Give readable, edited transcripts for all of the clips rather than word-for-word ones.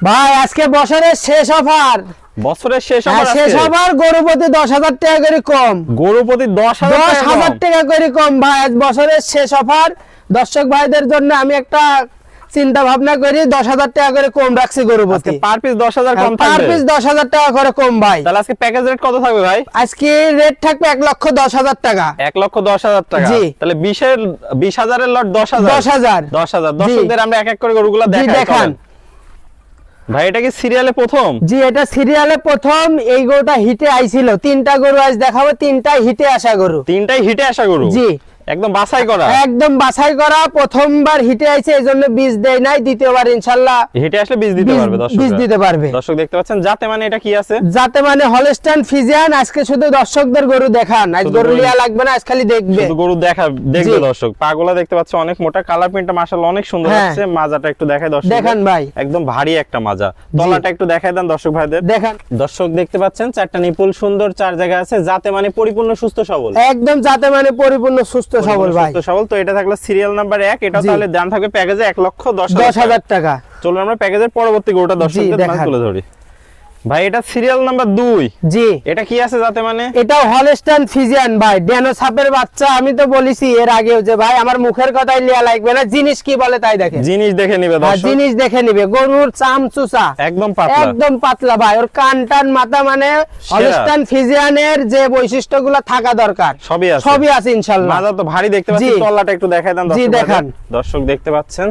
ভাই আজকে বছরের শেষ অফার। বছরের শেষ অফার শেষ অফার, গরু প্রতি 10,000 টাকা করে কম। গরু প্রতি 10,000 টাকা করে কম ভাই, আজ বছরের শেষ অফার। দর্শক ভাইদের জন্য আমি একটা চিন্তা ভাবনা করি, 10,000 টাকা করে কম রাখছি গরু প্রতি। পার পিস 10,000 কম পার থাকবে। পিস 10,000 টাকা করে কম ভাই। তাহলে আজকে প্যাকেজ রেট কত থাকবে ভাই? আজকে রেট থাকবে 1,10,000 টাকা। 1,10,000 টাকা। জি। তাহলে 20,000 এর লট 10,000। 10,000 দর্শকদের আমরা এক এক করে গরুগুলো দেখাই। দেখান ভাই, এটা কি সিরিয়ালে প্রথম? জি, এটা সিরিয়ালে প্রথম। এই গরুটা হিটে আইছিল। 3টা গরু আজ দেখাবো, 3টাই হিটে আসা গরু। 3টাই হিটে আসা গরু। জি, একদম বাছাই করা। একদম বাছাই করা। প্রথমবার হিটে আইছে, এইজন্য বীজ দেয় নাই। দ্বিতীয়বার ইনশাআল্লাহ হিটে আসলে বীজ দিতে পারবে দর্শক। বীজ দিতে পারবে। দর্শক দেখতে পাচ্ছেন যাতে মানে এটা কি আছে? যাতে মানে হলস্টাইন ফ্রিজিয়ান। আজকে শুধু দর্শকদের গরু দেখান, আজ গরু লিয়া লাগবে না, আজ খালি দেখবে। শুধু গরু দেখবে দর্শক। পাগুলা দেখতে পাচ্ছ অনেক মোটা, কালার প্রিন্টটা মাশাআল্লাহ অনেক সুন্দর লাগছে। মাজাটা একটু দেখাই দর্শক। দেখান ভাই, একদম ভারী একটা মাজা। তলাটা একটু দেখাই দেন দর্শক ভাইদের। দেখান। দর্শক দেখতে পাচ্ছেন চারটা নিপুল সুন্দর, 4 জায়গা আছে। যাতে মানে পরিপূর্ণ সুস্থ সবল। একদম যাতে মানে পরিপূর্ণ সুস্থ সবল ভাই। সুস্থ সবল। তো এটা থাকলো সিরিয়াল নাম্বার 1। এটা তাহলে দাম থাকবে প্যাকেজে 1,10,000 টাকা। চলুন আমরা প্যাকেজের পরবর্তী গরুটা দর্শকদের মাঝে তুলে ধরি। ভাই, এটা সিরিয়াল নাম্বার 2। জি, এটা কি আছে যাতে মানে? এটাও হলস্টাইন ফ্রিজিয়ান ভাই, ড্যানো সাপের বাচ্চা। আমি তো বলেছি এর আগেও যে ভাই আমার মুখের কথাই লিয়া লাগবে না, জিনিস কি বলে তাই দেখে। জিনিস দেখে নিবে দর্শক। জিনিস দেখে নিবে। গরুর চামচুসা একদম পাতলা, একদম পাতলা ভাই। ওর কান টান মাথা মানে হলস্টাইন ফ্রিজিয়ানের যে বৈশিষ্ট্যগুলো থাকা দরকার সবই আছে ইনশাআল্লাহ। মাজা তো ভারী দেখতে পাচ্ছি। তলাটা একটু দেখাই দেন দর্শক। জি, দেখান। দর্শক দেখতে পাচ্ছেন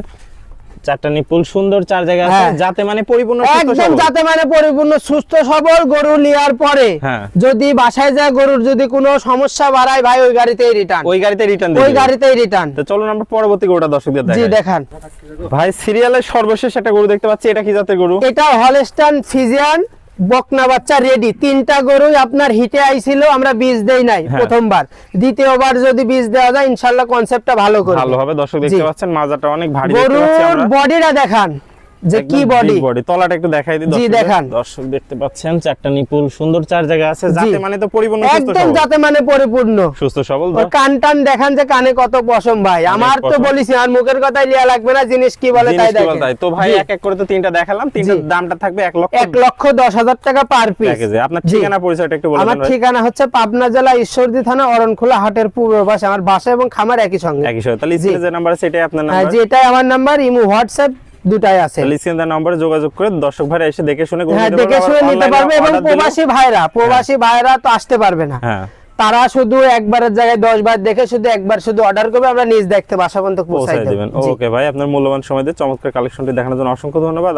চারটা নিপুল সুন্দর, 4 জায়গা আছে। যাতে মানে পরিপূর্ণ সুস্থ একদম সবল। যাতে মানে পরিপূর্ণ সুস্থ সবল। গরু লিয়ার পরে যদি বাসায় যায় গরুর যদি কোনো সমস্যা বাড়ায় ভাই, ওই গাড়িতেই রিটার্ন। ওই গাড়িতেই রিটার্ন। তো চলুন আমরা পরবর্তী গরুটা দর্শকদের দেখাই। জি, দেখান। ভাই, সিরিয়ালের সর্বশেষ একটা গরু দেখতে পাচ্ছি। এটা কি জাতের গরু? এটা হলস্টাইন ফ্রিজিয়ান বকনা বাচ্চা রেডি। 3টা গরুই আপনার হিটে আইছিল, আমরা বীজ দেই নাই প্রথমবার। দ্বিতীয়বার যদি বীজ দেওয়া যায় ইনশাআল্লাহ কনসেপ্টটা ভালো হবে। দর্শক দেখতে পাচ্ছেন মাজাটা অনেক ভারী দেখতে গরুর পাচ্ছি আমরা। বডিটা দেখান যে কি বডি। তলাটা একটু দেখাই দিই দর্শক। জি, দেখান। দর্শক দেখতে পাচ্ছেন চারটা নিপুল সুন্দর, 4 জায়গা আছে। যাতে মানে তো পরিপূর্ণ সুস্থ সবল। একদম যাতে মানে পরিপূর্ণ সুস্থ সবল। ওর কান টান দেখান যে কানে কত পশম ভাই। আমার তো বলিছি আর মুখের কথাই লিয়া লাগবে না, জিনিস কি বলে তাই দেখেন। তো ভাই এক এক করে তো 3টা দেখালাম। 3টার দামটা থাকবে 1,10,000 টাকা পার পিস। প্যাকেজে। আপনার ঠিকানা পরিচয়টা একটু বলে দেন। আমার ঠিকানা হচ্ছে পাবনা জেলা ঈশ্বরদী থানা অরণখোলা হাটের পূর্ব পাশে। আমার বাসা এবং খামার একই সঙ্গে। তাহলে স্ক্রিনে যে নাম্বার আছে এটাই আপনার নাম্বার? জি, এটাই আমার নাম্বার। ইমো হোয়াটসঅ্যাপ দুটাই আছে। তাহলে স্ক্রিনে নম্বরে যোগাযোগ করে দর্শক ভাইরা এসে দেখে শুনে নিতে পারবে। এবং প্রবাসী ভাইরা তো আসতে পারবে না। তারা শুধু একবারের জায়গায় 10 বার দেখে শুধু একবার শুধু অর্ডার করবে, আমরা নিজ দেখতে বাসা পর্যন্ত পৌঁছাই দেব। ওকে ভাই, আপনার মূল্যবান সময় দিয়ে চমৎকার কালেকশনটি দেখানোর জন্য অসংখ্য ধন্যবাদ।